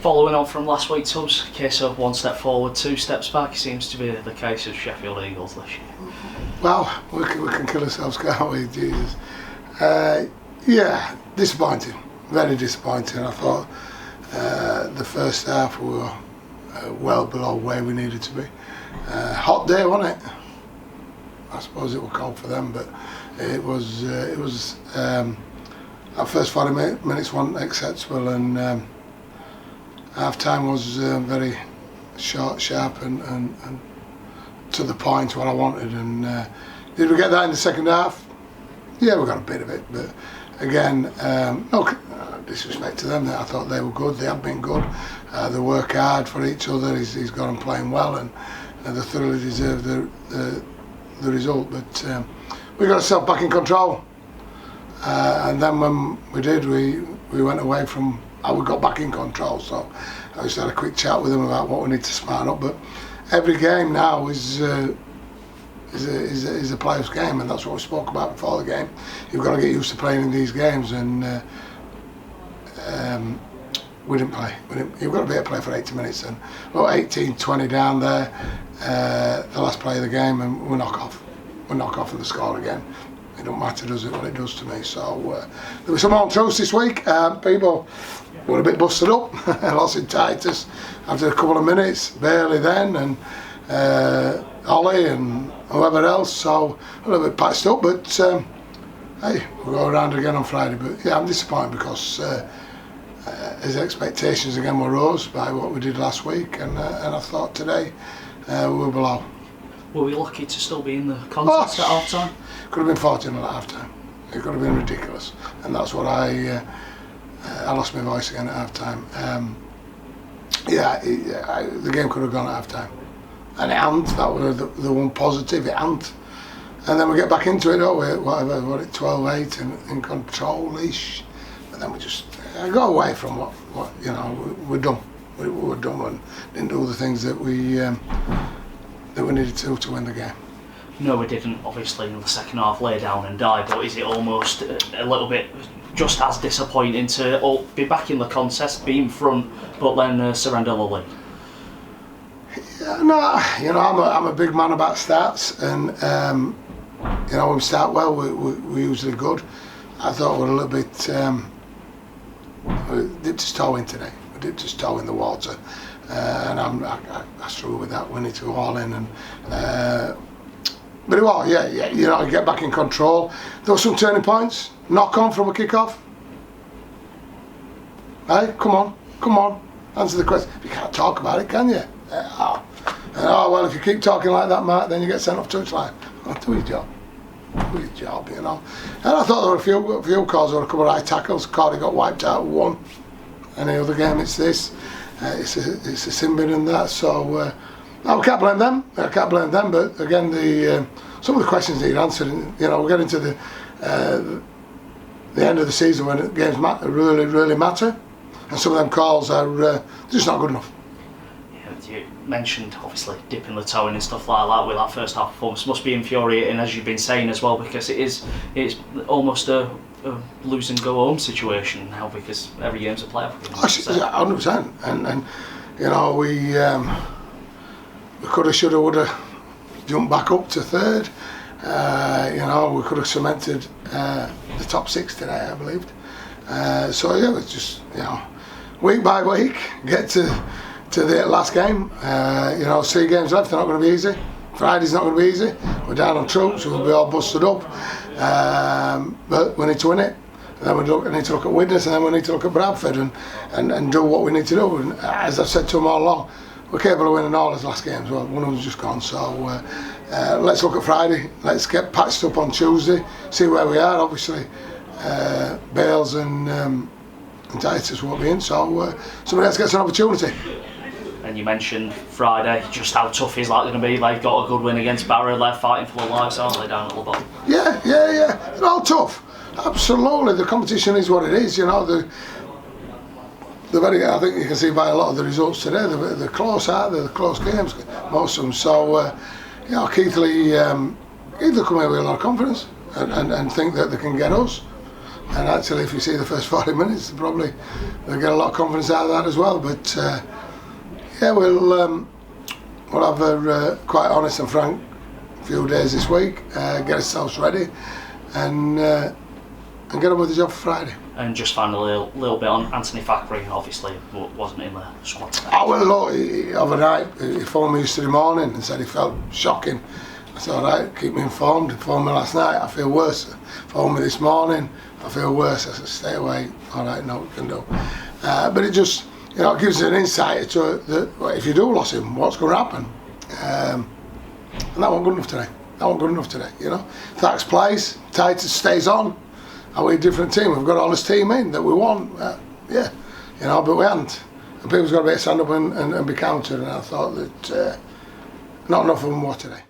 Following on from last week's hubs, case of one step forward, two steps back seems to be the case of Sheffield Eagles this year. Well, we can kill ourselves, can't we? Jesus. Yeah, disappointing. Very disappointing. I thought the first half we were well below where we needed to be. Hot day, wasn't it? I suppose it was cold for them, but it was. Our first 40 minutes weren't acceptable, and half time was very short, sharp, and to the point what I wanted. And did we get that in the second half? Yeah, we got a bit of it, but again, no disrespect to them. I thought they were good. They have been good. They work hard for each other. He's got them playing well, and they thoroughly deserve the result. But we got ourselves back in control, and then when we did, we went away from how we got back in control. So I just had a quick chat with them about what we need to smarten up. But every game now is a player's game, and that's what we spoke about before the game. You've got to get used to playing in these games, and we didn't play. You've got to be able to play for 80 minutes, and about 18-20 down there, the last play of the game, and we knock off. We knock off and the score again. It don't matter, does it, what it does to me. So there were some home truths this week. People were a bit busted up. Lost in Titus after a couple of minutes, barely then, and Ollie and whoever else. So a little bit patched up, but hey, we'll go around again on Friday. But yeah, I'm disappointed because his expectations again were rose by what we did last week, and I thought today we were below. Were we lucky to still be in the contest at half time? Could have been 14 at half time. It could have been ridiculous, and that's what I lost my voice again at half time. The game could have gone at half time, and it hadn't. That was the one positive. It hadn't, and then we get back into it. Oh, whatever, 12-8 and in control-ish, but then we just got away from what you know. We're done. We were done and didn't do the things that we needed to win the game. No, we didn't, obviously, in the second half lay down and die, but is it almost a little bit just as disappointing to be back in the contest, be in front, but then surrender the lead? Yeah, no, you know, I'm a big man about stats, and you know, when we start well, we're usually good. I thought we were a little bit, we dipped his toe in today. We dipped his toe in the water, and I struggle with that. We need to go all in, and but it was, yeah, you know, get back in control. There were some turning points. Knock on from a kick-off. Hey, come on, answer the question. You can't talk about it, can you? Oh, well, if you keep talking like that, Mark, then you get sent off touchline. Well, do your job. Do your job, you know. And I thought there were a few calls. There were a couple of high tackles. Cardi got wiped out with one. Any other game, it's this. It's a sin bin and that. So I can't blame them. But again, some of the questions that you answered, you know, we're getting to the end of the season when games really matter, and some of them calls are just not good enough. Yeah, you mentioned obviously dipping the toe in and stuff like that with that first half performance. Must be infuriating, as you've been saying as well, because it's almost a lose and go home situation now, because every game's a playoff. 100%, and you know, we could have, should have, would have jumped back up to third. You know, we could have cemented the top six today, I believed. So yeah, it's just, you know, week by week, get to the last game. You know, 3 games left. They're not going to be easy. Friday's not going to be easy. We're down on troops. We'll be all busted up. But we need to win it. And then we need to look at Widnes, and then we need to look at Bradford and do what we need to do. And as I've said to them all along, we're capable of winning all his last games. Well, one of them's just gone, so let's look at Friday. Let's get patched up on Tuesday, see where we are. Obviously, Bales and Titus won't be in, so somebody else gets an opportunity. And you mentioned Friday, just how tough he's likely to be. They've got a good win against Barrow. They're fighting for their lives, aren't they, down at the bottom? Yeah. They're all tough. Absolutely. The competition is what it is. You know, the very. I think you can see by a lot of the results today. They're close, aren't they? They're close games, most of them. So, you know, Keithley come here with a lot of confidence and think that they can get us. And actually, if you see the first 40 minutes, they'll get a lot of confidence out of that as well. But yeah, we'll have a quite honest and frank few days this week, get ourselves ready, and get on with the job for Friday. And just finally, a little bit on Anthony Thackeray, obviously wasn't in the squad today. Oh, well, look, overnight he phoned me yesterday morning and said he felt shocking. I said, all right, keep me informed. He phoned me last night, I feel worse. Phoned me this morning, I feel worse. I said, stay away. All right, no, we can do. But it just, it gives you an insight to if you do lose him, what's going to happen. And that wasn't good enough today. That wasn't good enough today, Thax plays, Titus stays on. Are we a different team? We've got all this team in that we want. Yeah, but we haven't. And people's got to be able to stand up and be counted. And I thought that not enough of them were today.